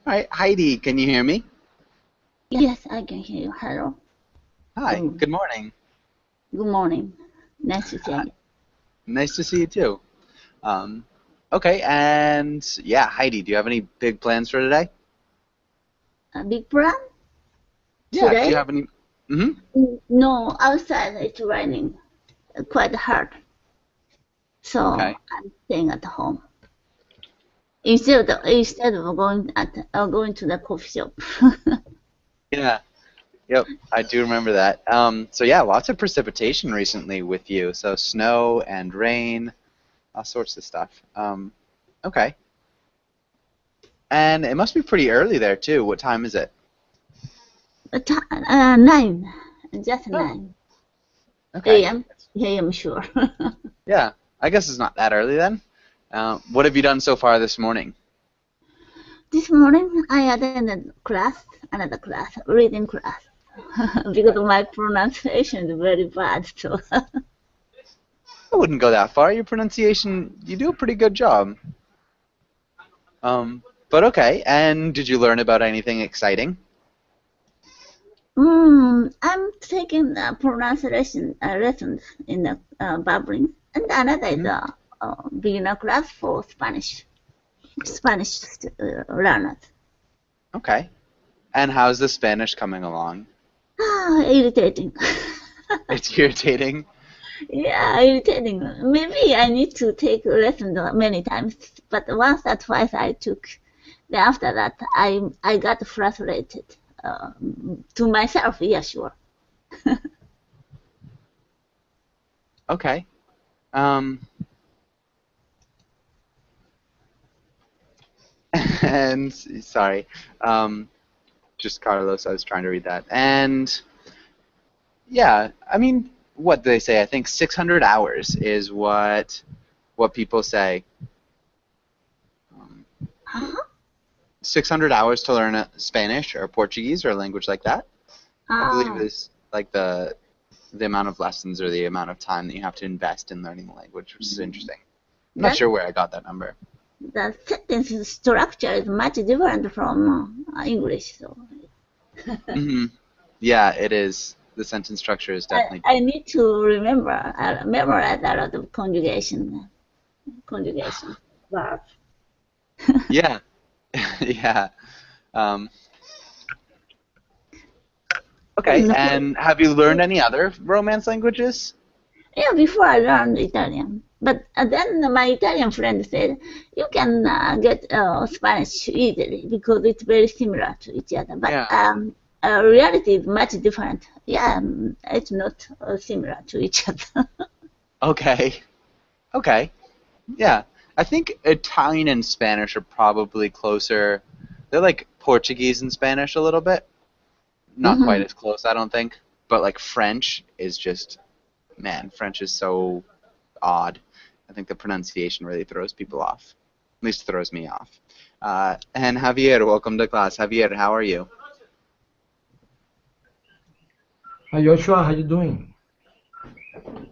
All right, Heidi, can you hear me? Yes, I can hear you. Hello. Hi, Good, good morning. good morning. Nice to see you. Nice to see you too. Um, okay, and yeah, Heidi, do you have any big plans for today? A big plan Yeah, do today? you have any? Mm-hmm. No, outside it's raining quite hard, so Okay. I'm staying at home instead of going to the coffee shop. Yeah. Yep, I do remember that. So yeah, lots of precipitation recently with you. So snow and rain, all sorts of stuff. Okay. And it must be pretty early there too. What time is it? 9, just Oh, 9 okay. a.m. a.m. Sure. Yeah, I guess it's not that early then. What have you done so far this morning? This morning I attended another class, reading class, because my pronunciation is very bad. So I wouldn't go that far. Your pronunciation, you do a pretty good job. But okay. And did you learn about anything exciting? I'm taking pronunciation lessons in the babbling, and another is Hmm. a beginner class for Spanish learners. Okay. And how's the Spanish coming along? Irritating. It's irritating. Yeah, irritating. Maybe I need to take lessons many times, but once or twice I took. Then after that, I got frustrated to myself. Yeah, sure. Okay. Um, and sorry, um, just Carlos. I was trying to read that. And yeah, I mean, what do they say? I think 600 hours is what people say. Um, Huh? 600 hours to learn Spanish or Portuguese or a language like that. I believe Ah, is like the amount of lessons or the amount of time that you have to invest in learning the language, which is interesting. I'm not that sure where I got that number. the sentence structure is much different from English. So Hmm. Yeah, it is. The sentence structure is definitely I different. need to memorize a lot of conjugation verbs. Yeah, yeah. Um, okay, And and have you learned any other Romance languages? yeah, before I learned Italian, but then my Italian friend said you can get Spanish easily because it's very similar to each other. But Yeah. reality is much different. Yeah, it's not similar to each other. Okay. Okay. Yeah. I think Italian and Spanish are probably closer. They're like Portuguese and Spanish a little bit. Not quite Hmm. as close, I don't think. But like French is just, man, French is so odd. I think the pronunciation really throws people off. At least throws me off. And Javier, welcome to class. Javier, how are you? Hi Joshua, how you doing?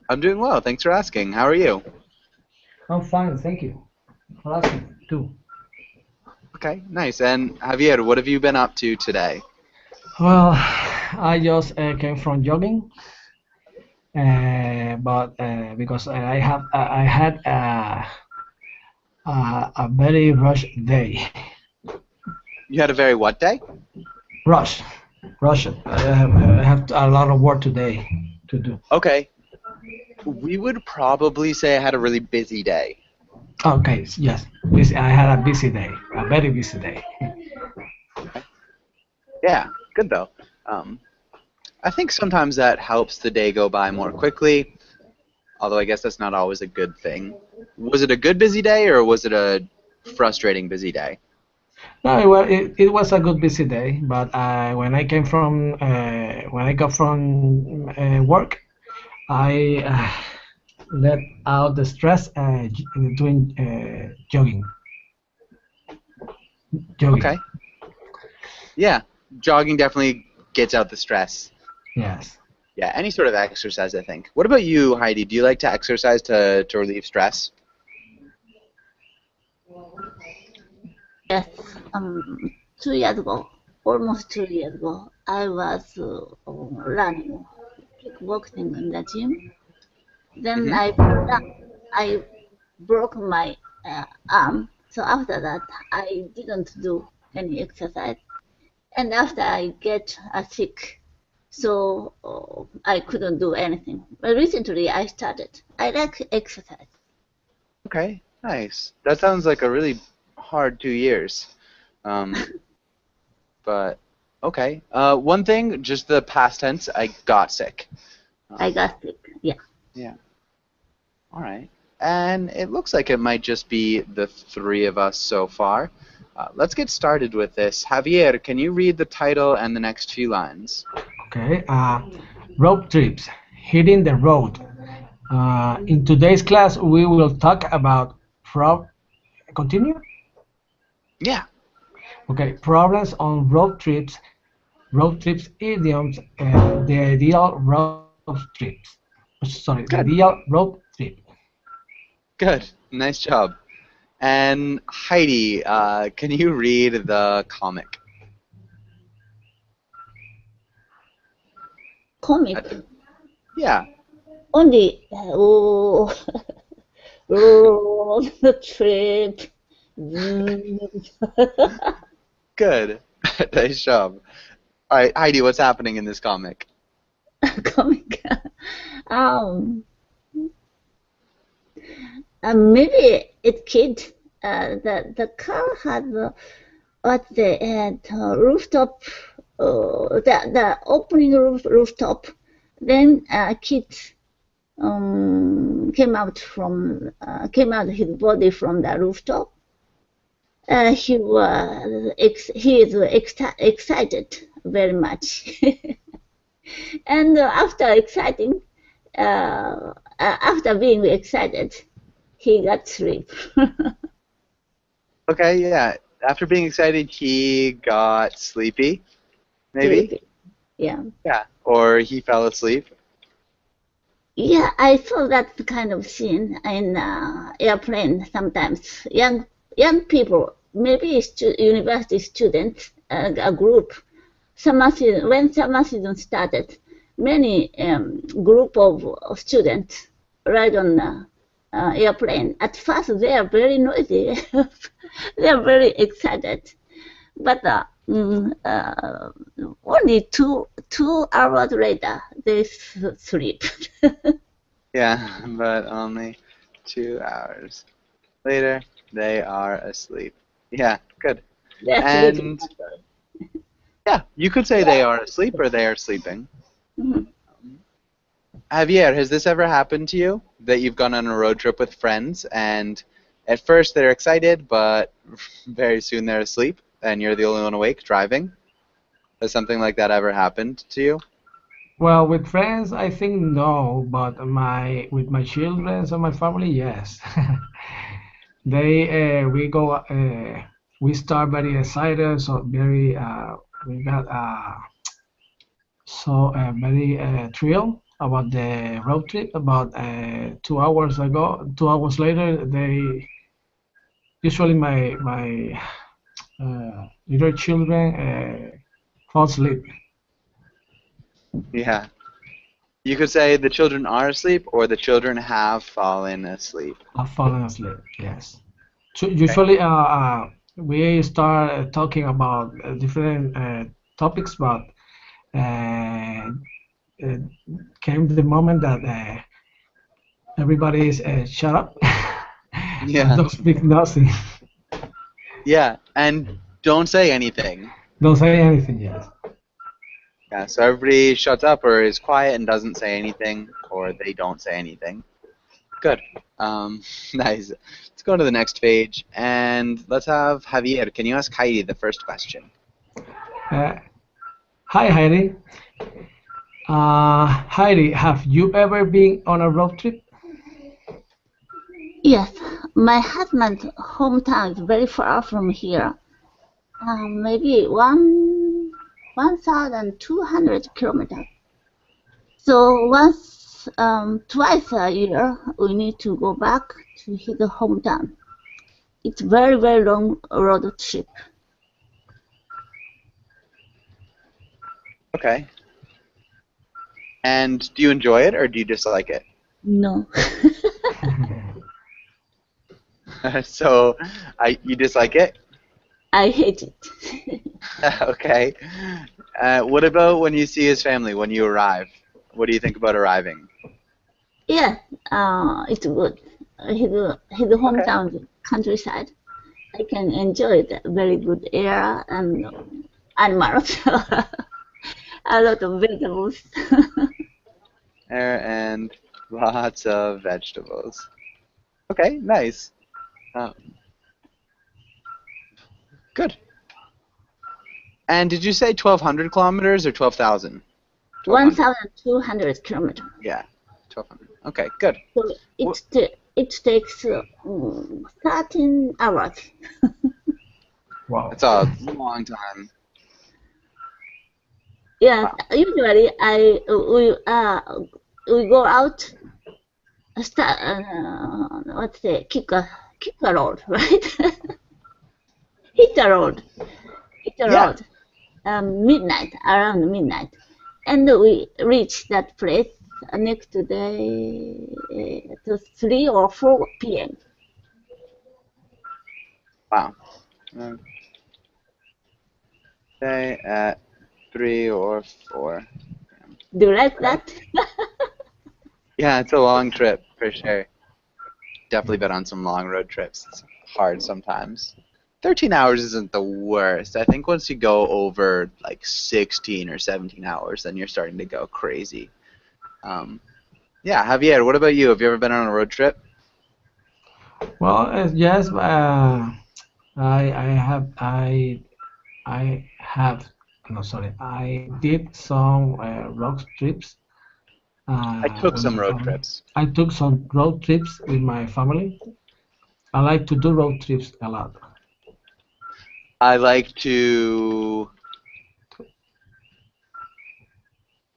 I'm doing well. Thanks for asking. How are you? I'm fine, thank you for asking too. Okay, nice. And Javier, what have you been up to today? Well, I just came from jogging, but because I had a very rush day. You had a very what day? Rush, rush. I have a lot of work today to do. Okay. We would probably say I had a really busy day. Okay, yes, I had a busy day, a very busy day. Okay. Yeah, good though. Um, I think sometimes that helps the day go by more quickly, although I guess that's not always a good thing. Was it a good busy day or was it a frustrating busy day? No, it was a good busy day, but when I got from work, I let out the stress doing jogging. Okay. Yeah, jogging definitely gets out the stress. Yes. Yeah, any sort of exercise, I think. What about you, Heidi? Do you like to exercise to relieve stress? Yes. Um, 2 years ago, almost 2 years ago, I was running kickboxing in the gym. Then Hmm. I fell down. I broke my arm. So after that, I didn't do any exercise. And after I get sick, so I couldn't do anything. But recently I started. I like exercise. Okay, nice. That sounds like a really hard 2 years. Um, but okay. One thing, just the past tense, I got sick. I Um, got sick. Yeah. yeah. All right. And it looks like it might just be the three of us so far. Let's get started with this. Javier, can you read the title and the next few lines? Okay. Road trips, hitting the road. In today's class, we will talk about continue. Yeah. Okay, problems on road trips idioms, the ideal road trips. Sorry, the Good. ideal road trip. Good. Nice job. And Heidi, can you read the comic? Comic. At the, yeah. Only road trip. Good. Nice job. All right, Heidi, what's happening in this comic? Comic. Um, maybe it kid. The car had what the rooftop. The opening rooftop. Then kids came out his body from the rooftop. He is excited very much, and after being excited, he got sleep. Okay, yeah. After being excited, he got sleepy, maybe? Sleepy. Yeah. Yeah. Or he fell asleep. Yeah, I saw that kind of scene in airplane sometimes. Young people, maybe university students, a group. When summer season started, many group of students ride on airplane. At first, they are very noisy. They are very excited, but only 2 hours later they sleep. Yeah, but only 2 hours later, they are asleep. Yeah, good. They're sleeping. And yeah, you could say they are asleep or they are sleeping. Mhm. Javier, has this ever happened to you? That you've gone on a road trip with friends and at first they're excited, but very soon they're asleep and you're the only one awake driving? Has something like that ever happened to you? Well, with friends, I think no, but with my children and my family, yes. We start very excited, so very we got very thrilled about the road trip. About 2 hours ago, 2 hours later, they usually my little children fall asleep. Yeah. You could say the children are asleep or the children have fallen asleep. Have fallen asleep. Yes. So Okay. usually, we start talking about different topics, but uh, uh, came the moment that everybody is shut up and Yeah. don't speak nothing, Yeah, and don't say anything. don't say anything yet. Yeah, so everybody shuts up or is quiet and doesn't say anything, or they don't say anything. Good. Nice. Let's go to the next page, and let's have Javier. Can you ask Heidi the first question? Uh, Hi Heidi. Heidi, have you ever been on a road trip? Yes, my husband's hometown is very far from here. Maybe 1,200 kilometers. So twice a year, we need to go back to his hometown. It's very, very long road trip. Okay. And do you enjoy it or do you dislike it? No. So, you dislike it? I hate it. Okay. What about when you see his family, when you arrive? What do you think about arriving? Yeah, it's good. His Okay. hometown countryside. I can enjoy the very good air and animals. A lot of vegetables. And lots of vegetables. Okay, nice. Uh, good. And did you say 1,200 kilometers or 12,000? 1,200. 1,200 kilometers. Yeah, 1,200. Okay, good. So Wh- it takes 13 hours. Wow. That's a long time. Yeah, Wow. usually we go out, start what's the kick a road, right? Hit a road, Yeah. midnight, around midnight, and we reach that place next day to 3 or 4 p.m. Wow. Say at 3 or 4. Do you like Okay. that? Yeah, it's a long trip for sure. Definitely been on some long road trips. It's hard sometimes. 13 hours isn't the worst. I think once you go over like 16 or 17 hours, then you're starting to go crazy. Yeah, Javier, what about you? Have you ever been on a road trip? Well, yes, I have no, sorry, I did some road trips I took with some my road family. trips. I took some road trips with my family. I like to do road trips a lot. I like to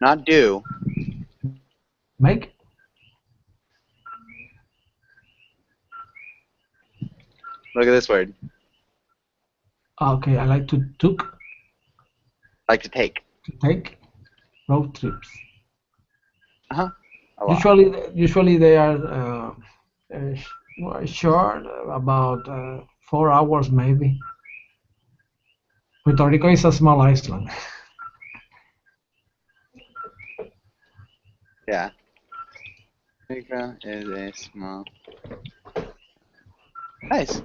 not do. Make? Look at this word. Okay, I like Like to take. to take road trips. Uh-huh. A lot. Usually they are short, about 4 hours maybe. Puerto Rico is a small island. Yeah. Rica is a small. Nice.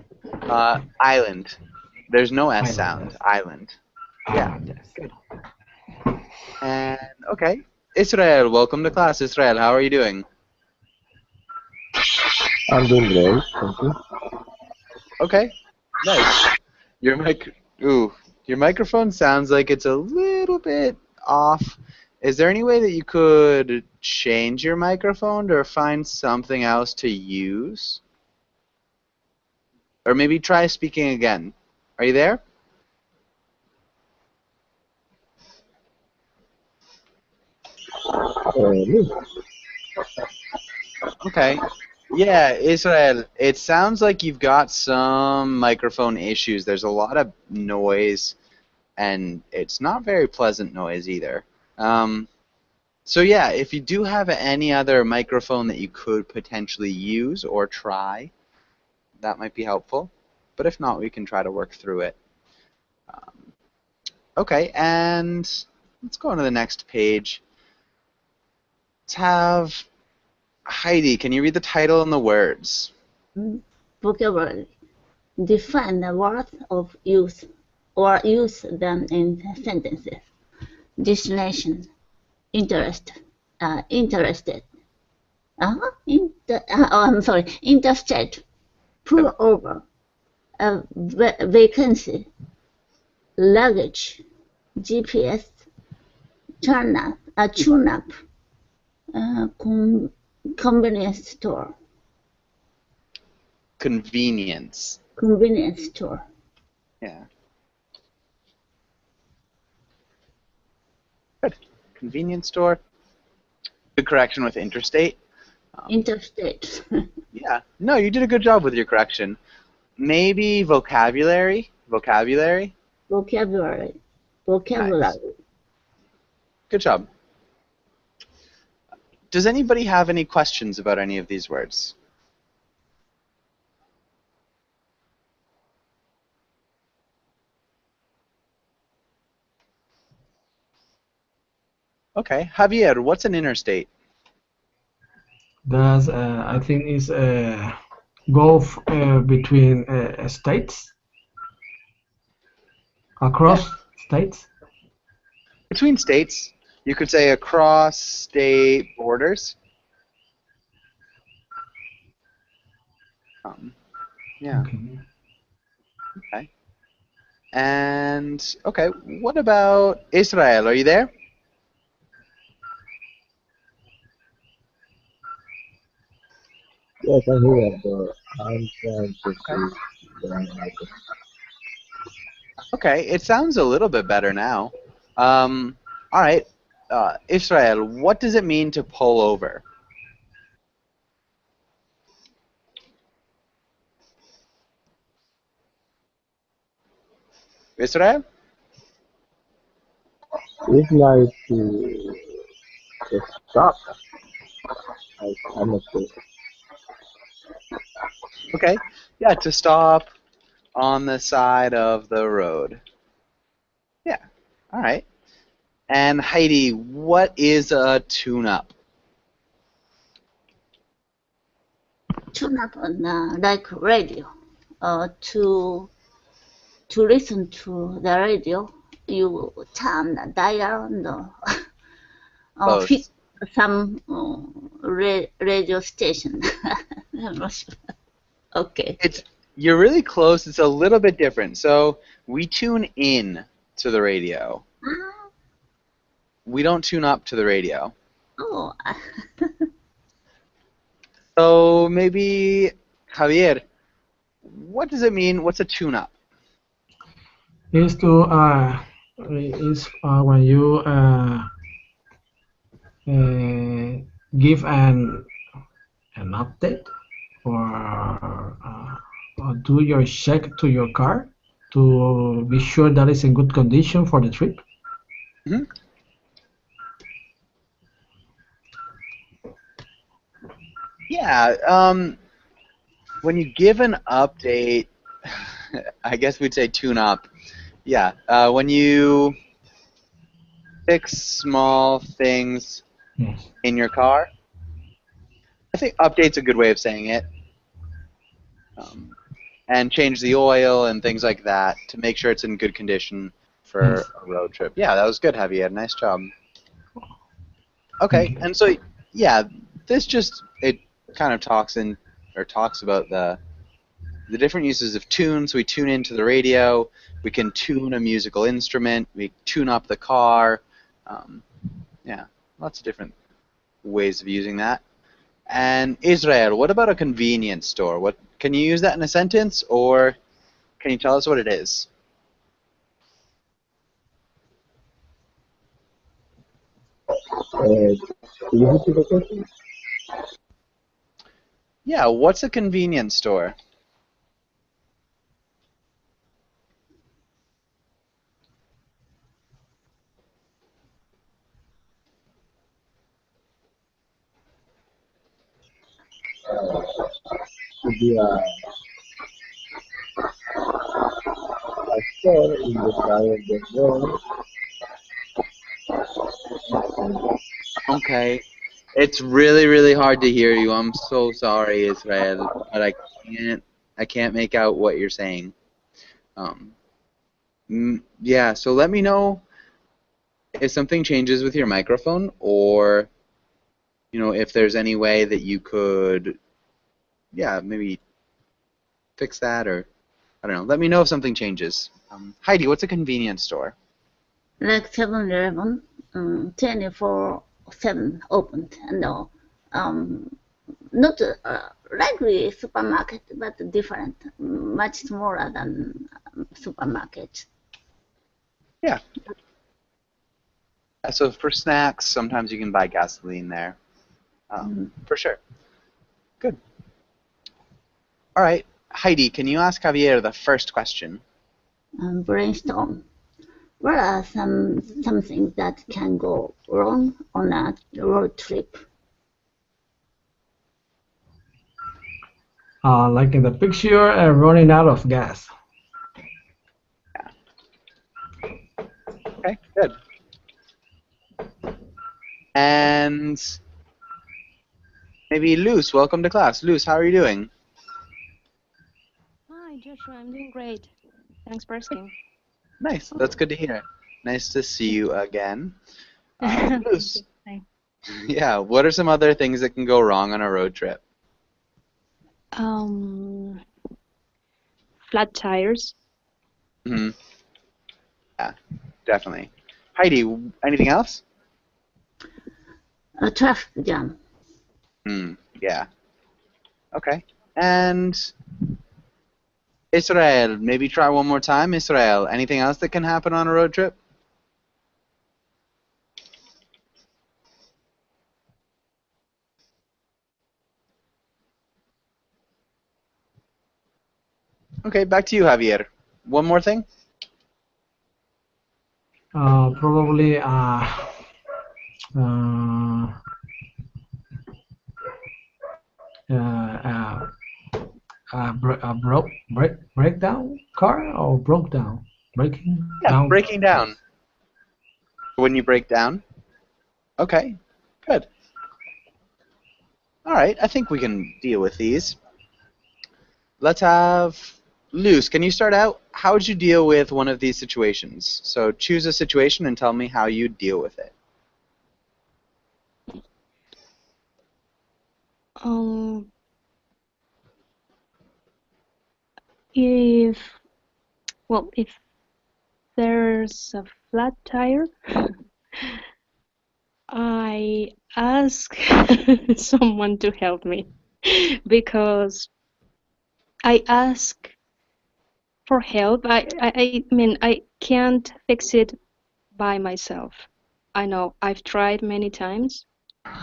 Island. There's no S Island, sound. yes. Island. Yeah. Island, yes. Good. And okay. Israel, welcome to class. Israel, how are you doing? I'm doing great, thank you. Okay. Nice. Your mic. Ooh, your microphone sounds like it's a little bit off. Is there any way that you could change your microphone or find something else to use? Or maybe try speaking again. Are you there? Me? Okay. Yeah, Israel, it sounds like you've got some microphone issues. There's a lot of noise, and it's not very pleasant noise either. So yeah, if you do have any other microphone that you could potentially use or try, that might be helpful. But if not, we can try to work through it. Um, okay, and let's go on to the next page. Let's have Heidi. Can you read the title and the words? Vocabulary. Define the words of use or use them in sentences. Destination. Interest. Interested. I'm sorry. Interstate. Pull over. Vacancy. Luggage. GPS. Tune up. Convenience store. Convenience. Convenience store. Yeah. Good. Convenience store. Good correction with interstate. Interstate. Yeah. No, you did a good job with your correction. Maybe vocabulary. Vocabulary. Vocabulary. Nice. Vocabulary. Good job. Does anybody have any questions about any of these words? Okay, Javier, what's an interstate? That's I think is go between states, across states. Between states, you could say across state borders. Yeah. Okay. Okay. And okay, what about Israel? Are you there? Yes, I'm here, but I'm trying to see the icon. Okay, it sounds a little bit better now. All right, Israel, what does it mean to pull over? Israel? It's like to stop. I'm not sure. Okay, yeah, to stop on the side of the road. Yeah, all right. And Heidi, what is a tune-up? Tune up on like radio. To listen to the radio, you turn the dial and Close. fit some radio station. I'm not sure. Okay. You're really close. It's a little bit different. So we tune in to the radio. Ah, We don't tune up to the radio. oh, So maybe, Javier, what does it mean? What's a tune-up? Is to is when you give an update or do your check to your car to be sure that it's in good condition for the trip. Mhm. Yeah, when you give an update, I guess we'd say tune up. Yeah, when you fix small things Yes. in your car, I think update's a good way of saying it. And change the oil and things like that to make sure it's in good condition for Yes. a road trip. Yeah, that was good, Javier. Nice job. Thank Okay, you. and so yeah, this just it kind of talks about the different uses of tunes. We tune into the radio. We can tune a musical instrument. We tune up the car. Yeah, lots of different ways of using that. And Israel, what about a convenience store? What can you use that in a sentence, or can you tell us what it is? Could you repeat the question? Yeah, what's a convenience store? Should be a store in the side of the road. Okay. It's really, really hard to hear you. I'm so sorry, Israel, but I can't make out what you're saying. Yeah, so let me know if something changes with your microphone, or if there's any way that you could, yeah, maybe fix that, or I don't know. Let me know if something changes. Heidi, what's a convenience store? like 7-Eleven, 24/7 opened, and not like a supermarket, but different, much smaller than supermarket. Yeah. So for snacks, sometimes you can buy gasoline there. For sure. Good. All right. Heidi, can you ask Javier the first question? Brainstorm. What are some things that can go wrong on a road trip? Like in the picture, running out of gas. Okay, good. And maybe Luz, welcome to class. Luz, how are you doing? Hi, Joshua. I'm doing great. Thanks for asking. Nice. That's good to hear. Nice to see you again. Thank Luz, you. Hi. yeah, what are some other things that can go wrong on a road trip? Flat tires. Hmm. Yeah, definitely. Heidi, anything else? A traffic jam. Yeah. Okay. And Israel, maybe try one more time. Israel, anything else that can happen on a road trip? Okay, back to you, Javier. One more thing? Probably breakdown car or broke down breaking Yeah, down. breaking down. When you break down? Okay, good. All right, I think we can deal with these. Let's have Luz. Can you start out? How would you deal with one of these situations? So choose a situation and tell me how you deal with it. Um, if if there's a flat tire, I ask someone to help me because I ask for help. I mean, I can't fix it by myself. I know I've tried many times,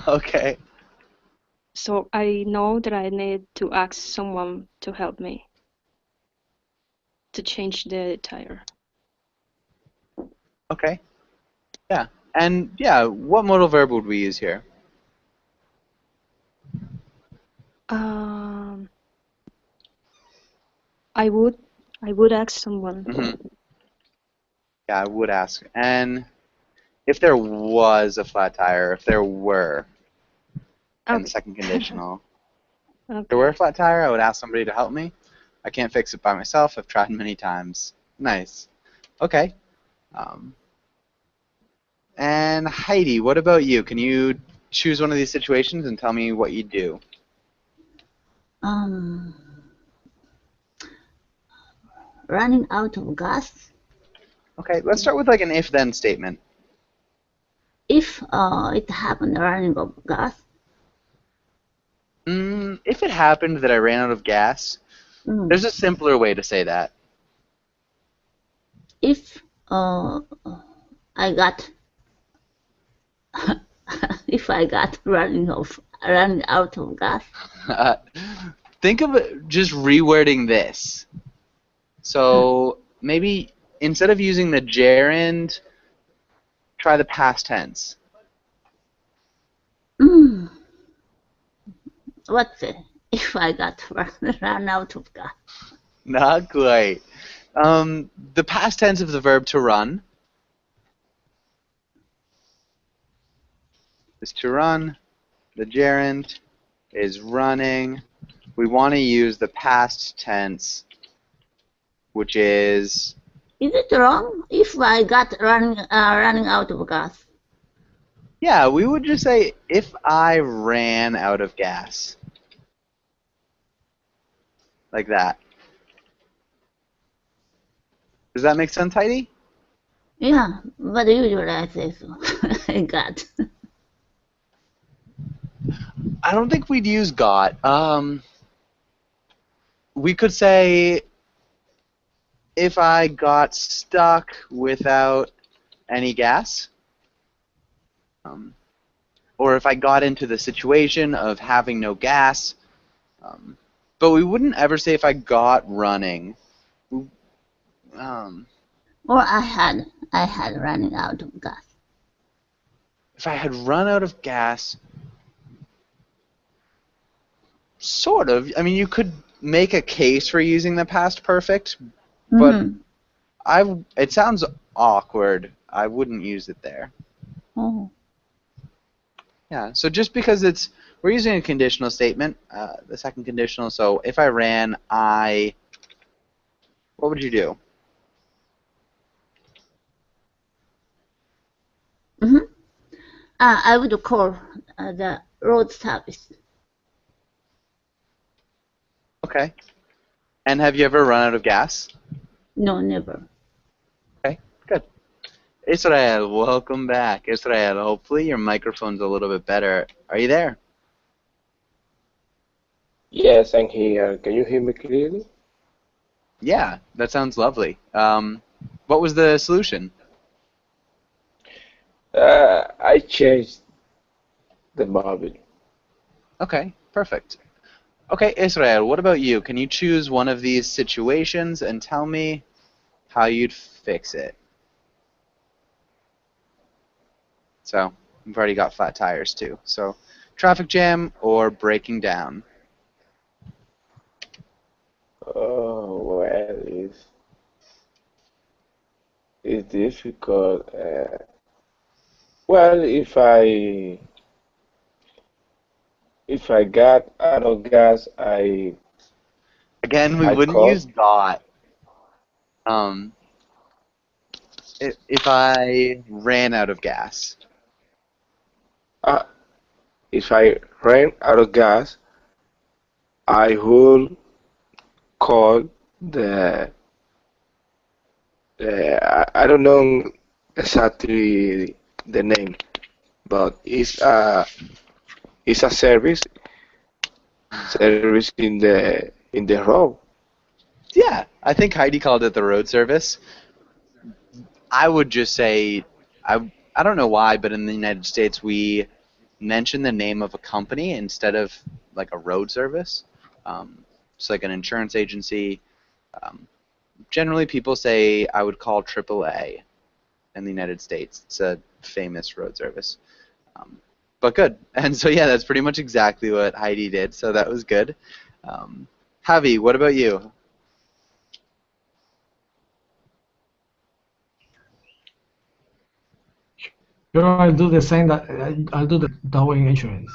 Okay. so I know that I need to ask someone to help me to change the tire. Okay. Yeah. And yeah, what modal verb would we use here? Um, I would ask someone. Yeah, I would ask. And if there was a flat tire, if there were, and the Okay. second conditional, if there Okay. were a flat tire, I would ask somebody to help me. I can't fix it by myself. I've tried many times. Nice. Okay. Um, and Heidi, what about you? Can you choose one of these situations and tell me what you do? Running out of gas. Okay, let's start with like an if-then statement. If it happened running out of gas. If it happened that I ran out of gas, there's a simpler way to say that. If I got if I got running out of gas. Think of it, just rewording this. So maybe instead of using the gerund, try the past tense. What's it? If I got run out of gas. Not quite. The past tense of the verb to run is to run. The gerund is running. We want to use the past tense, which is... Is it wrong if I got running out of gas? Yeah, we would just say if I ran out of gas. Like that. Does that make sense, Heidi? Yeah, but usually I say so. I got. I don't think we'd use got. We could say if I got stuck without any gas, or if I got into the situation of having no gas, but we wouldn't ever say if I got running. Or I had I had running out of gas. If I had run out of gas, sort of. I mean, you could make a case for using the past perfect, but it sounds awkward. I wouldn't use it there. Oh. Yeah, so just because we're using a conditional statement, the second conditional, so if I ran, what would you do? I would call the road service. Okay. And have you ever run out of gas? No, never. Okay, good. Israel, welcome back. Israel, hopefully your microphone's a little bit better. Are you there? Yes, I'm here. Can you hear me clearly? Yeah, that sounds lovely. What was the solution? I changed the mobile. Okay, perfect. Okay, Israel, what about you? Can you choose one of these situations and tell me how you'd fix it? So, we've already got flat tires too. So, traffic jam or breaking down? Oh, well, it's difficult. Well, if I got out of gas, Again, we I wouldn't call. use got. Um, if I ran out of gas. Uh, if I ran out of gas, I would call the. I don't know exactly the name, but it's a service in the road. Yeah, I think Heidi called it the road service. I would just say, I don't know why, but in the United States we mention the name of a company instead of like a road service. It's like an insurance agency. Generally, people say I would call AAA in the United States. It's a famous road service. But good. And so, yeah, that's pretty much exactly what Heidi did. So that was good. Javi, what about you? Sure, I'll do the same. I'll do the towing insurance.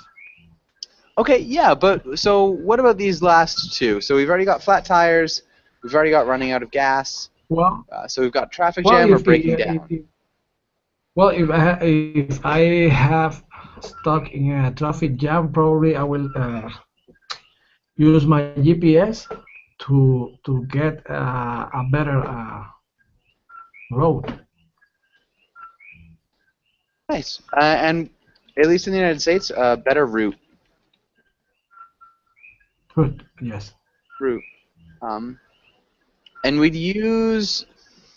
Okay, yeah, but so what about these last two? So we've already got flat tires. We've already got running out of gas. Well, So we've got traffic well, jam or breaking down. If I have stuck in a traffic jam, probably I will use my GPS to get a better road. Nice. And at least in the United States, better route. Good. Yes. Route. And we'd use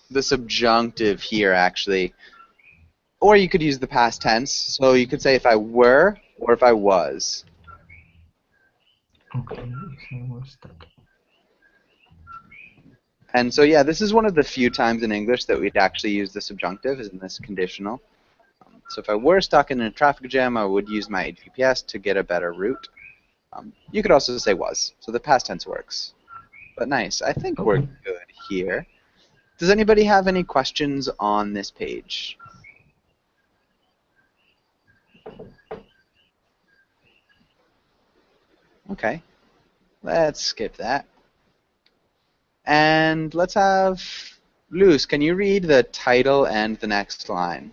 the subjunctive here, actually. Or you could use the past tense. So you could say if I were or if I was. Okay. So we're stuck. And so, yeah, this is one of the few times in English that we'd actually use the subjunctive, is in this conditional. So if I were stuck in a traffic jam, I would use my GPS to get a better route. You could also say was. So the past tense works. But nice. I think we're good here. Does anybody have any questions on this page? Okay. Let's skip that. And let's have Luz, can you read the title and the next line?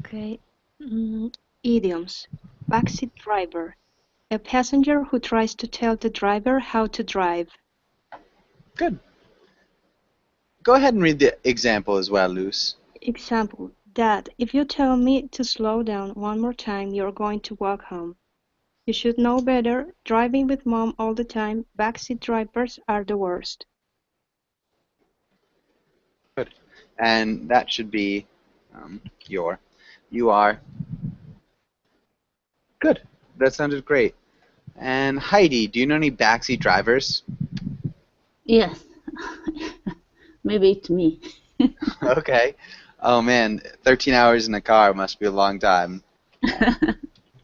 Okay. Idioms. Backseat driver. A passenger who tries to tell the driver how to drive. Good. Go ahead and read the example as well, Luz. Example. Dad, if you tell me to slow down one more time, you're going to walk home. You should know better. Driving with mom all the time, backseat drivers are the worst. Good. And that should be you are. Good. That sounded great. And Heidi, do you know any backseat drivers? Yes. Maybe it's me. Okay. Oh man, 13 hours in a car must be a long time.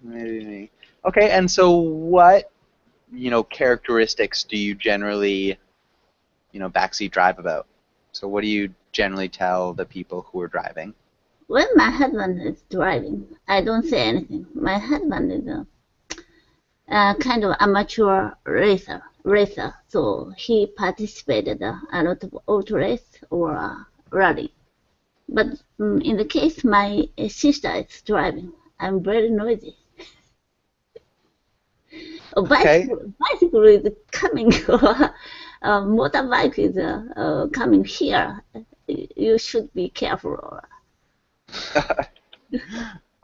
Maybe me. Okay, and so what, characteristics do you generally, backseat drive about? So what do you generally tell the people who are driving? When my husband is driving, I don't say anything. My husband is a kind of amateur racer. So he participated a lot of auto race or rally. But in the case my sister is driving, I'm very noisy. A Okay. bicycle is coming, or a motorbike is coming here. You should be careful.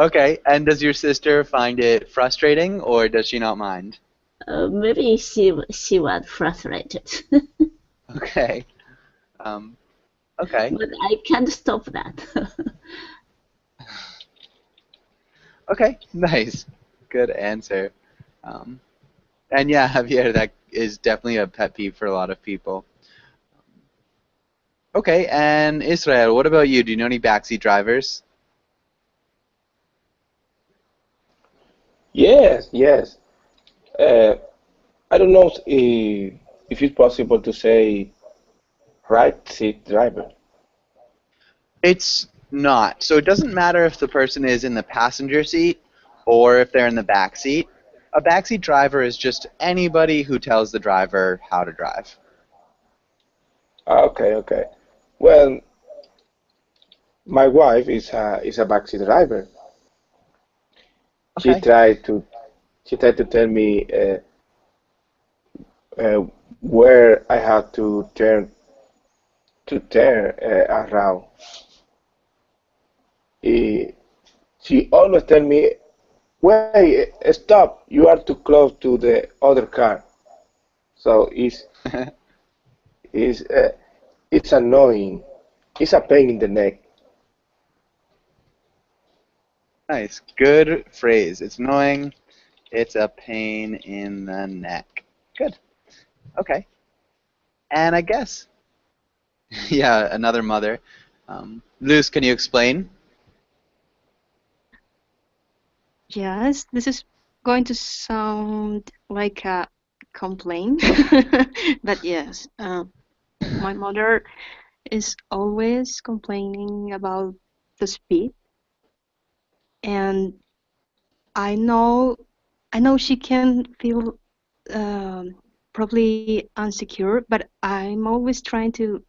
Okay, and does your sister find it frustrating, or does she not mind? Maybe she was frustrated, Okay. Okay. but I can't stop that. Okay. Nice. Good answer. Um, and yeah, Javier, that is definitely a pet peeve for a lot of people. Okay, and Israel, what about you? Do you know any backseat drivers? Yes, yes. Uh, I don't know if it's possible to say right seat driver. It's not. So it doesn't matter if the person is in the passenger seat or if they're in the back seat. A backseat driver is just anybody who tells the driver how to drive. Okay, okay. Well, my wife is a backseat driver. She Okay. tried to she tried to tell me uh, where I had to turn around. Eh, she always tell me, "Wait, stop! You are too close to the other car." So it's it's annoying. It's a pain in the neck. Nice. Good phrase. It's annoying. It's a pain in the neck. Good. Okay. And I guess, yeah, another mother. Luz, can you explain? Yes, this is going to sound like a complaint, but yes, my mother is always complaining about the speed, and I know, I know she can feel probably insecure, but I'm always trying to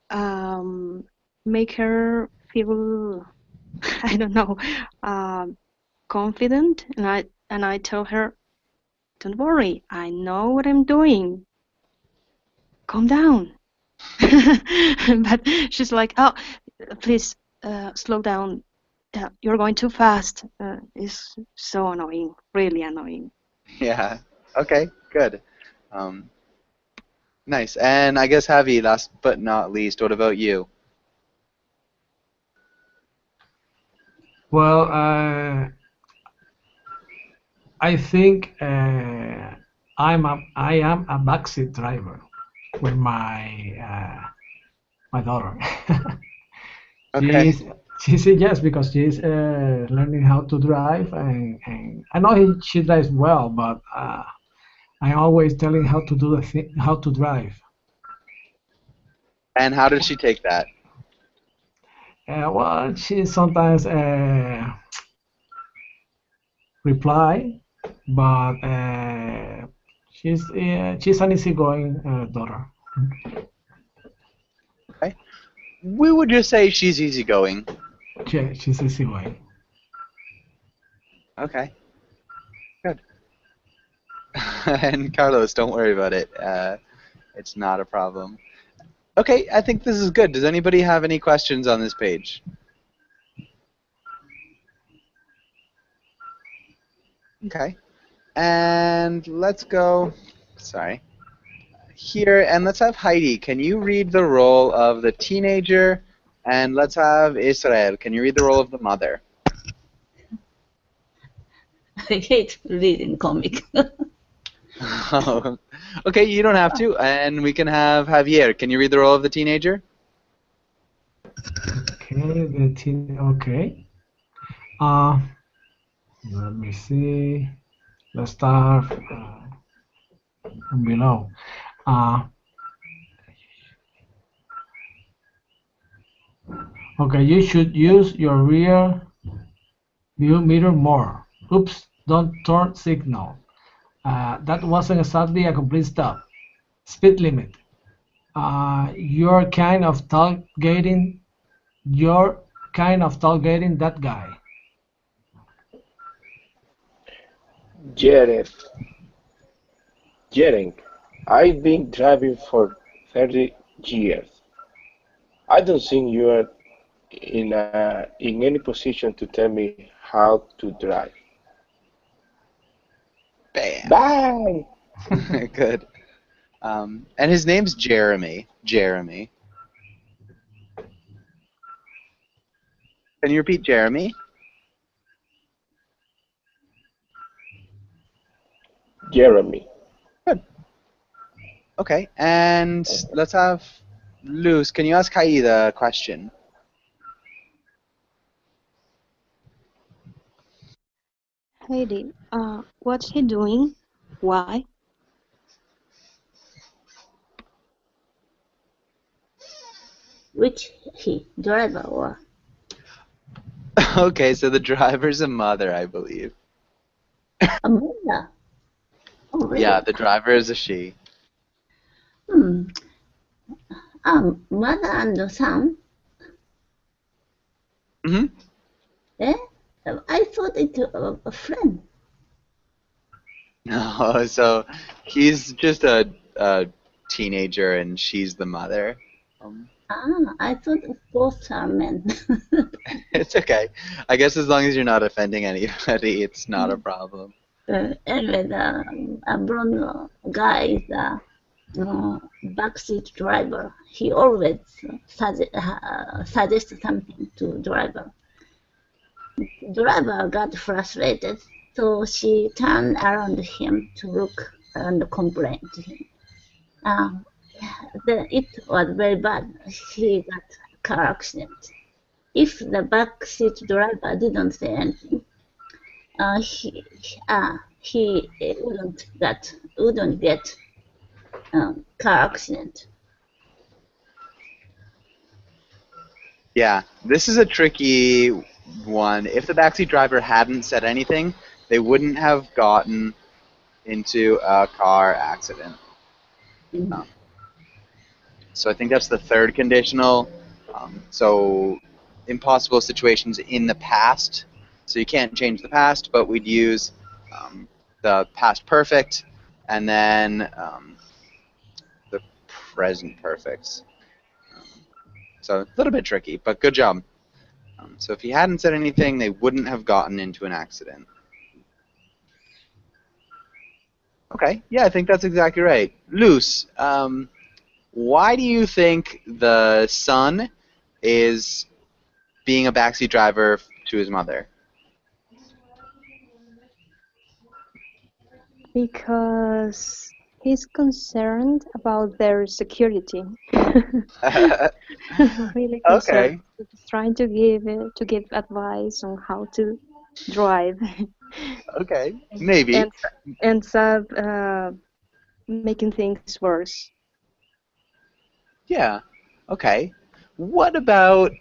um, make her feel, I don't know, confident, and I tell her, "Don't worry, I know what I'm doing. Calm down." But she's like, "Oh, please slow down. You're going too fast." It's so annoying, really annoying. Yeah. Okay. Good. Um, nice. And I guess Javi, last but not least, what about you? Well, I think I am a backseat driver with my daughter. Okay. she's she said yes because she's learning how to drive, and I know she drives well, but I'm always telling how to do how to drive. And how did she take that? Well, she sometimes reply, but she's an easygoing daughter. Okay. We would just say she's easygoing. She's easygoing. Okay. Good. And Carlos, don't worry about it. It's not a problem. Okay, I think this is good. Does anybody have any questions on this page? Okay. And let's go, sorry, here, and let's have Heidi. Can you read the role of the teenager? And let's have Israel. Can you read the role of the mother? I hate reading comic. Oh, okay, you don't have to, and we can have Javier. Can you read the role of the teenager? Okay, okay. Uh, Let me see. Let's start from below. Uh, okay, you should use your rear view mirror more. Oops, don't turn signal. That wasn't exactly a complete stop. Speed limit. You're kind of tailgating. You're kind of tailgating that guy. Jared, Jering, I've been driving for 30 years. I don't think you are in any position to tell me how to drive. Bam. Bang! Good. And his name's Jeremy. Jeremy. Can you repeat Jeremy? Jeremy. Good. Okay, and let's have Luz. Can you ask Kaida a question? Heidi, what's he doing? Why? Which he, driver or? Okay, so the driver's a mother, I believe. A mother. Oh, really? Yeah, the driver is a she. Mother and son. Mm-hmm. Eh? I thought it was a friend. No, so he's just a teenager and she's the mother. I thought both are men. It's okay. I guess as long as you're not offending anybody, it's not a problem. Anyway, the blonde guy is a backseat driver. He always suggests something to driver. Driver got frustrated, so she turned around him to look and complain to him. It was very bad. He got a car accident. If the backseat driver didn't say anything, he wouldn't get car accident. Yeah, this is a tricky one. If the backseat driver hadn't said anything, they wouldn't have gotten into a car accident. So I think that's the third conditional. So impossible situations in the past. So you can't change the past, but we'd use the past perfect and then the present perfects. So a little bit tricky, but good job. So if he hadn't said anything, they wouldn't have gotten into an accident. Okay, yeah, I think that's exactly right. Luz, why do you think the son is being a backseat driver to his mother? Because he's concerned about their security. Really concerned. Okay. He's trying to give advice on how to drive. Okay, maybe. and ends up making things worse. Yeah. Okay. What about,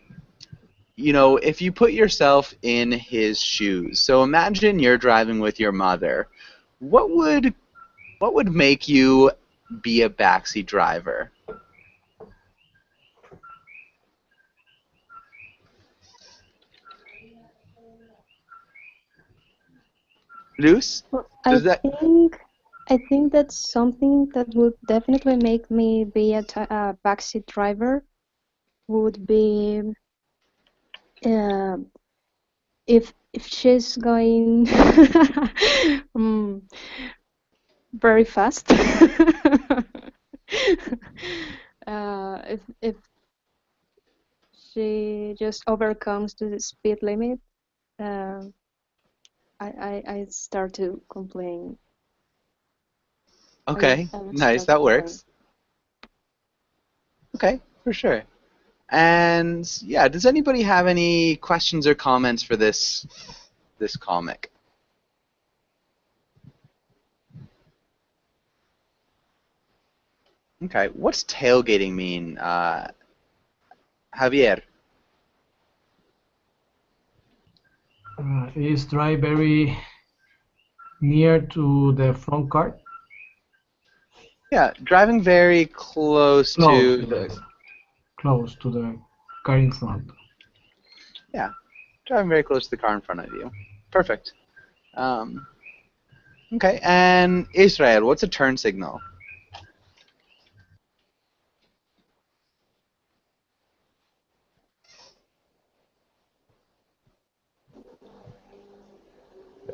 if you put yourself in his shoes? So imagine you're driving with your mother. What would make you be a backseat driver? Luce? Well, Does that I think that's something that would definitely make me be a backseat driver. Would be uh, if she's going very fast. If she just overcomes the speed limit, I start to complain. Okay, I would nice. start That with her. works. Okay, for sure. And yeah, does anybody have any questions or comments for this comic? Okay, what's tailgating mean, Javier? Is drive very near to the front car? Yeah, driving very close Close, to the yes. Close to the car in front. yeah, driving very close to the car in front of you. Perfect. Okay, and Israel, what's a turn signal?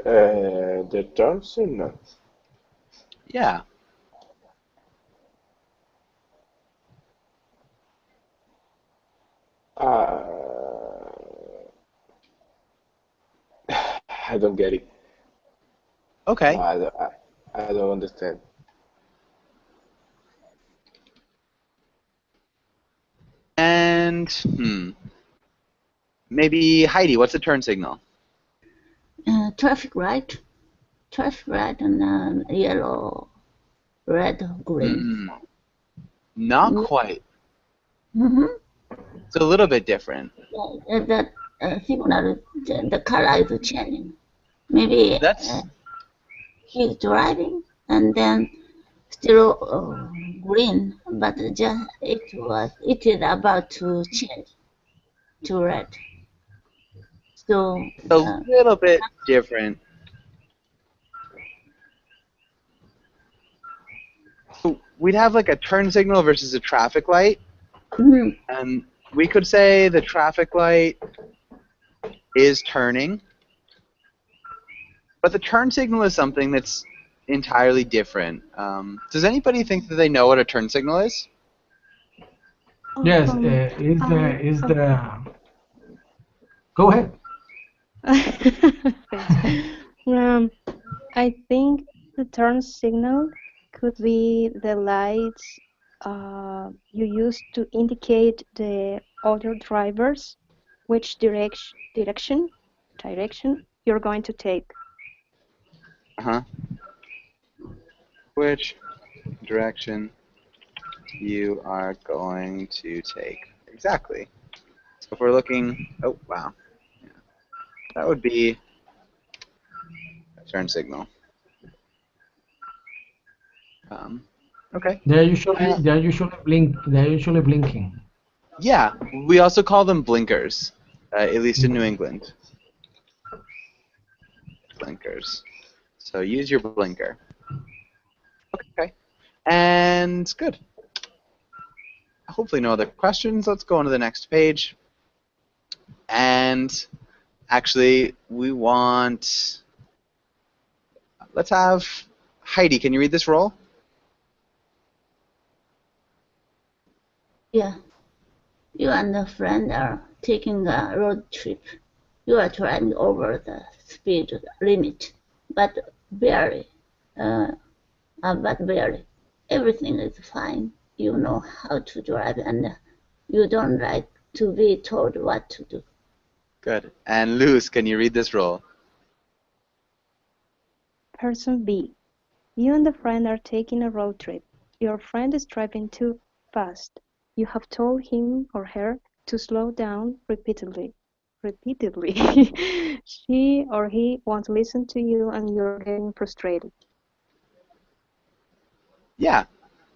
The turn signal. Yeah. Uh, I don't get it. No, Okay. I don't understand. And maybe Heidi, what's a turn signal? Traffic light. Traffic light and yellow, red, green. Not quite. Mm-hmm. It's a little bit different. That signal, the color is changing. Maybe That's he's driving and then still green, but just it is about to change to red. So a little bit different. So we'd have like a turn signal versus a traffic light, mhm, and we could say the traffic light is turning, but the turn signal is something that's entirely different. Does anybody think that they know what a turn signal is? Yes, I, is the go ahead. thanks. Um, I think the turn signal could be the lights you use to indicate the other drivers which direction you're going to take. Uh-huh. Which direction you are going to take. Exactly. So if we're looking, oh wow, yeah. That would be a turn signal. Okay. Uh, They're usually blinking. yeah, we also call them blinkers, at least in New England. Blinkers. So use your blinker. Okay. And good. Hopefully no other questions. Let's go on to the next page. And actually, let's have Heidi. Can you read this roll? yeah. You and a friend are taking a road trip. You are driving over the speed limit, but barely. Uh, but barely. Everything is fine. You know how to drive, and you don't like to be told what to do. Good. And Luz, can you read this roll? Person B. You and a friend are taking a road trip. Your friend is driving too fast. You have told him or her to slow down repeatedly. Repeatedly. She or he won't listen to you and you're getting frustrated. Yeah,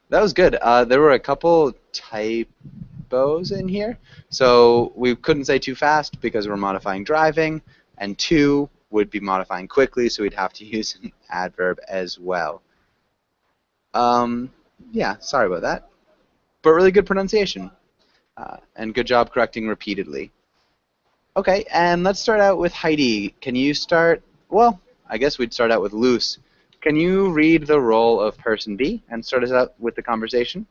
that was good. There were a couple typos in here. So we couldn't say too fast because we're modifying driving, and too would be modifying quickly, so we'd have to use an adverb as well. Yeah, sorry about that. But really good pronunciation. And good job correcting repeatedly. Okay, and let's start out with Heidi. Can you start? Well, I guess we'd start out with Luce. Can you read the role of person B and start us out with the conversation?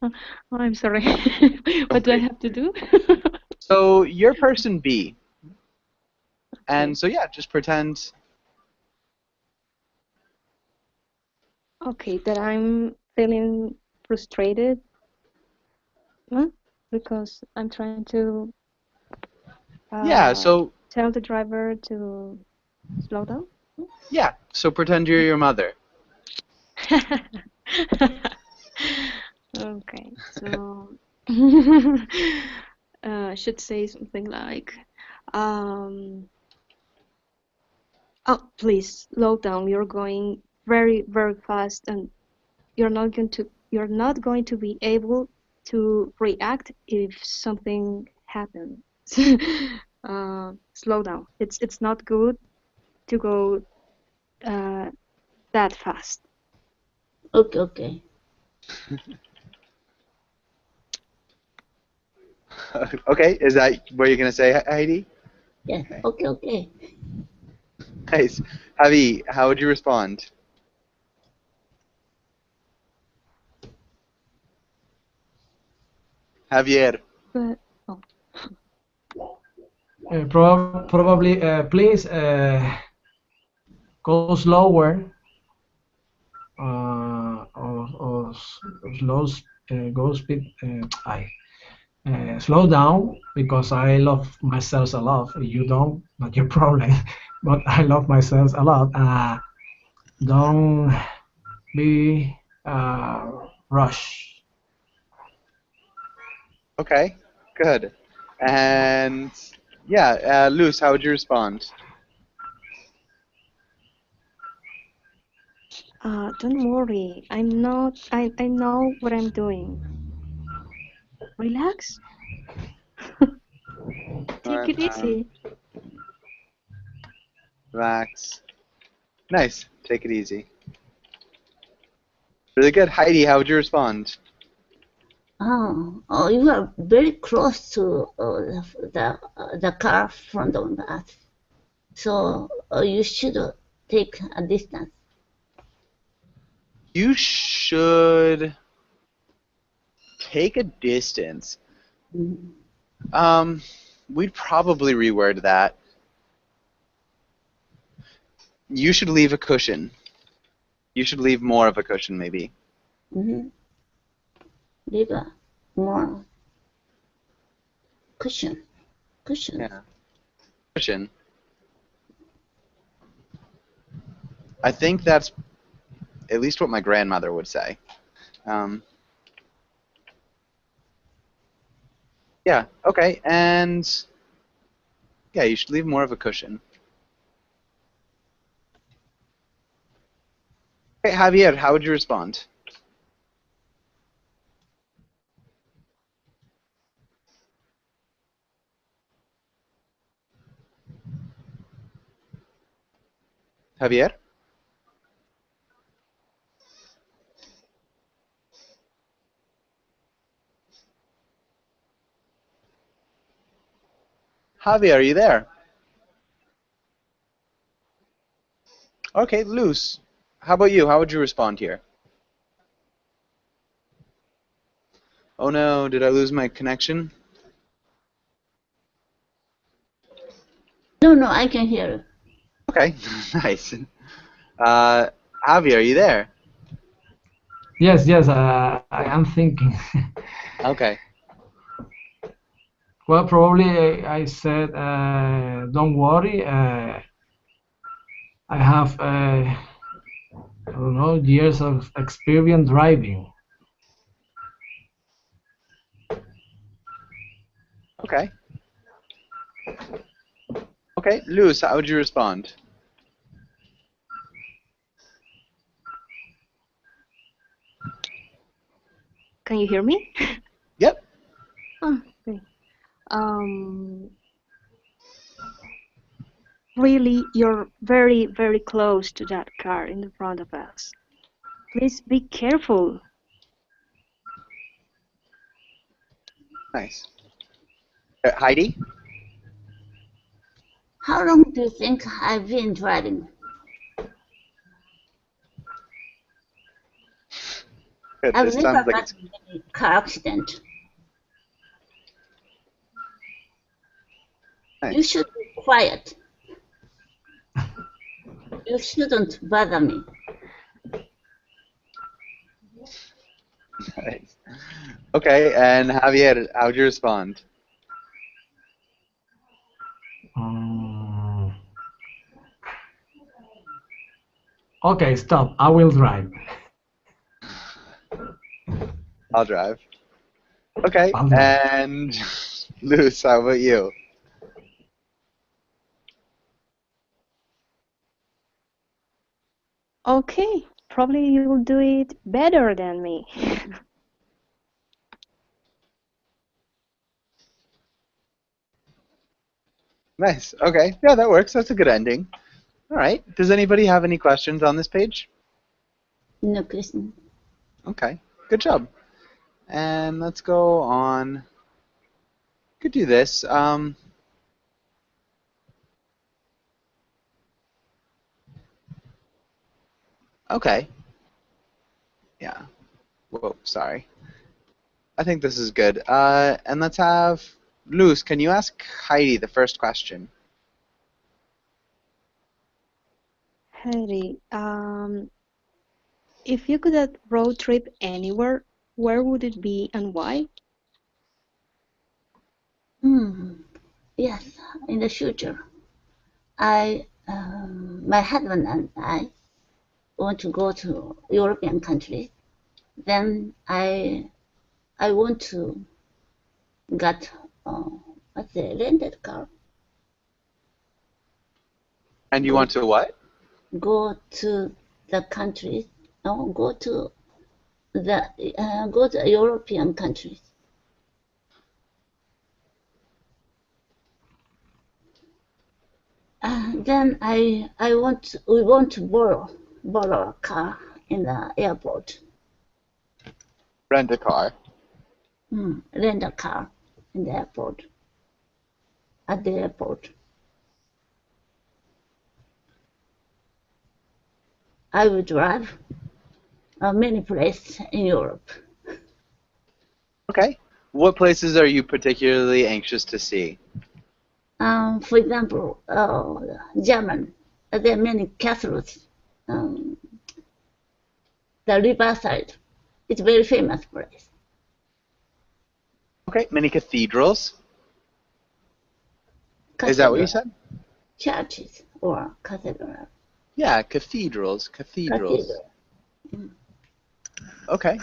Oh, I'm sorry. What do I have to do? So you're person B, and so yeah, just pretend. Okay, that I'm feeling frustrated, huh? Because I'm trying to Yeah. uh, So tell the driver to slow down. yeah. So pretend you're your mother. Okay, so should say something like, um, "Oh, please slow down. You're going very, very fast, and you're not going to be able to react if something happens. Slow down. It's not good to go uh, that fast." Okay, okay. Okay. Is that what you're gonna say, Heidi? Yeah, Okay. okay, okay. Nice. Javi, how would you respond? Javier. But oh, Probably, please go slower, or go speed. Slow down because I love myself a lot. You don't, not your problem, but I love myself a lot. Don't be rush. Okay. Good. And yeah, Luz, how would you respond? don't worry. I'm not. I know what I'm doing. Relax. Take it Um, easy. relax. Nice. Take it easy. Really good. Heidi, how would you respond? Oh, you are very close to the car front of us. So you should take a distance. You should take a distance. Mhm. We'd probably reword that. You should leave a cushion. You should leave more of a cushion, maybe. Mhm. Leave a more cushion. Cushion. Yeah. Cushion. I think that's at least what my grandmother would say. Um, yeah. Okay. And yeah, you should leave more of a cushion. Okay, Javier, how would you respond? Javier? Javier, are you there? Okay, Luz. How about you? How would you respond here? Oh no, did I lose my connection? No, no, I can hear you. Okay, nice. Uh, Javier, are you there? Yes, yes. I am thinking. Okay. Well, probably I said, don't worry. I have, I don't know, years of experience driving. Okay. Okay, Luz, how would you respond? Can you hear me? Yep. Oh, okay. Um, really, you're very, very close to that car in the front of us. Please be careful. Nice. Heidi? How long do you think I've been driving? Good. I've This never sounds like got it's in any car accident. You nice. should be quiet. You shouldn't bother me. Nice. Okay, and Javier, how'd you respond? Um, okay, stop. I will drive. I'll drive. Okay, I'll drive. and Luz, how about you? Okay, probably you will do it better than me. Nice. Okay, yeah, that works. That's a good ending. All right. Does anybody have any questions on this page? No question. Okay, good job. And let's go on. Could do this. Okay. Yeah. Whoa, sorry. I think this is good. And let's have Luz. Can you ask Heidi the first question? Heidi, if you could road trip anywhere, where would it be and why? Yes, in the future, my husband and I want to go to European countries. Then I want to get what's the rented car. And you Go want to what? go to the countries. No, go to the European countries. Then we want to borrow a car in the airport. Rent a car. Rent a car in the airport. At the airport. I will drive many places in Europe. Okay. What places are you particularly anxious to see? For example, German. There are many castles. The riverside. It's a very famous place. Okay. Many cathedrals. Is that what you said? Churches or cathedral. Yeah, cathedrals. Cathedrals. Okay.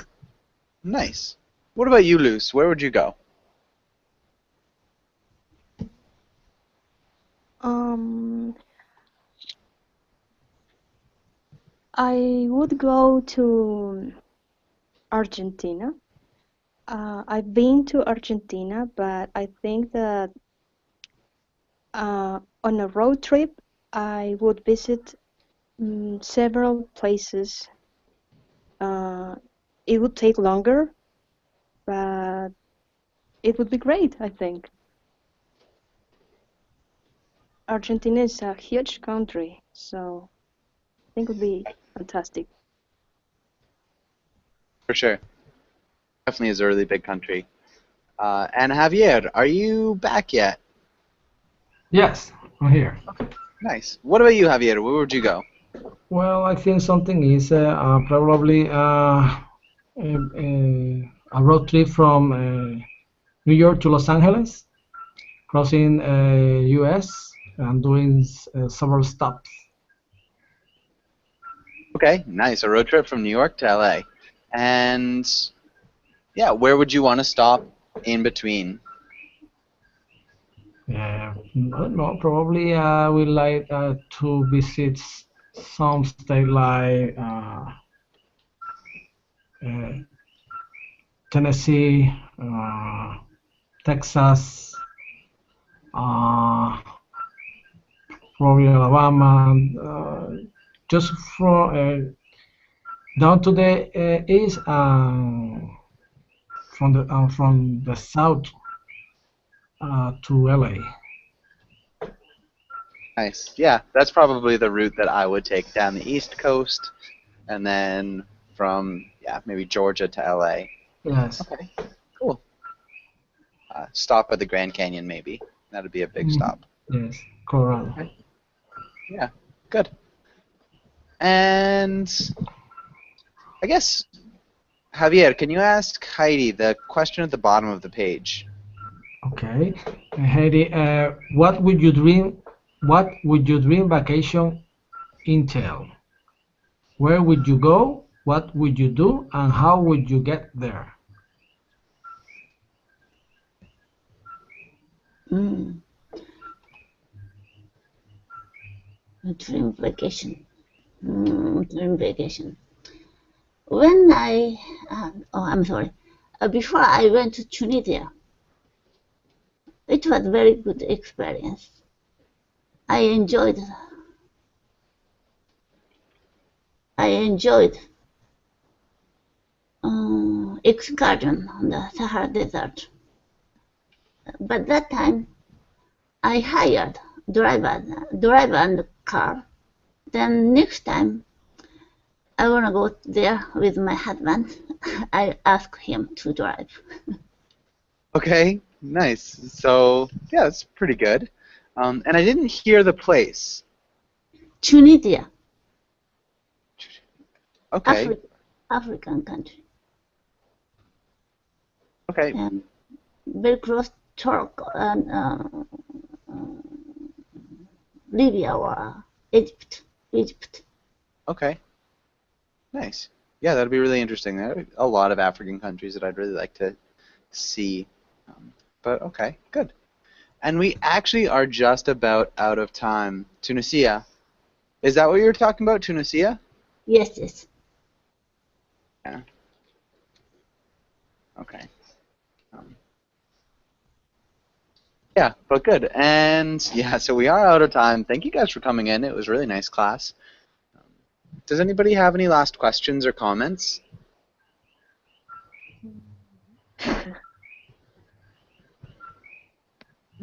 Nice. What about you, Luz? Where would you go? I would go to Argentina. I've been to Argentina, but I think that on a road trip, I would visit several places. It would take longer, but it would be great, I think. Argentina is a huge country, so I think it would be fantastic. For sure. Definitely is a really big country. And Javier, are you back yet? Yes, I'm here. Nice. What about you, Javier? Where would you go? Well, I think something is probably a road trip from New York to Los Angeles, crossing U.S. and doing several stops. Okay, nice. A road trip from New York to LA. And yeah, where would you want to stop in between? I don't know, probably I would like to visit some state like Tennessee, Texas, probably Alabama, just down to the east, from the south to LA. Nice. Yeah, that's probably the route that I would take down the East Coast, and then from yeah, maybe Georgia to LA. Yes. Okay, cool. Stop at the Grand Canyon, maybe. That'd be a big stop. Yes, Colorado. Okay. Yeah, good. And I guess, Javier, can you ask Heidi the question at the bottom of the page? Okay. Heidi, what would your dream vacation entail? Where would you go? What would you do? And how would you get there? Dream vacation. Dream vacation. When I'm sorry. Before I went to Tunisia, it was a very good experience. I enjoyed excursion on the Sahara Desert. But that time, I hired driver and car. Then next time, I wanna go there with my husband. I ask him to drive. Okay, nice. So, yeah, it's pretty good. And I didn't hear the place. Tunisia, Okay, African country, okay, and very close Turk and Libya or Egypt. okay. Nice. Yeah, that'd be really interesting. There are a lot of African countries that I'd really like to see. But okay, good. And we actually are just about out of time. Tunisia. Is that what you were talking about, Tunisia? Yes. Yeah. Okay. Yeah, but good. And yeah, so we are out of time. Thank you guys for coming in. It was a really nice class. Does anybody have any last questions or comments?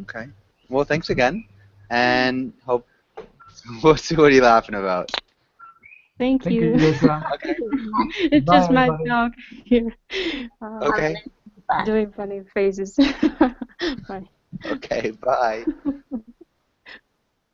Okay. Well, thanks again. And hope. What are you laughing about? Thank Thank you, you. Joshua. Okay. It's Bye, just my everybody. dog here. Okay. Bye. Doing funny faces. Bye. Okay. Bye.